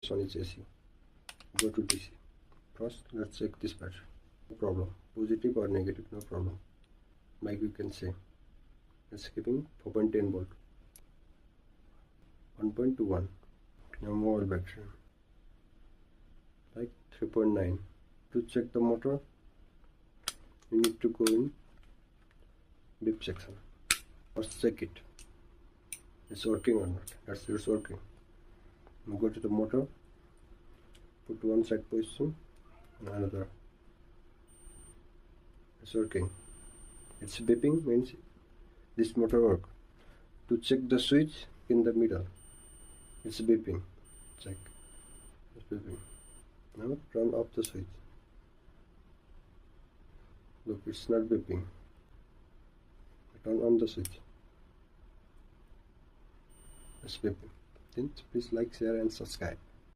This one is AC. Go to DC. First, let's check this battery. No problem. Positive or negative, no problem. Like you can say, it's giving 4.10 volt. 1.21. Now mobile battery. Like 3.9. To check the motor, you need to go in beep section. First check it. It's working or not. That's it's working. Now go to the motor. Put one side position and another. It's working. It's beeping means this motor work. To check the switch in the middle, it's beeping. Check. It's beeping. Now turn off the switch. Look, it's not beeping. Turn on the switch. It's beeping. Then please like, share and subscribe.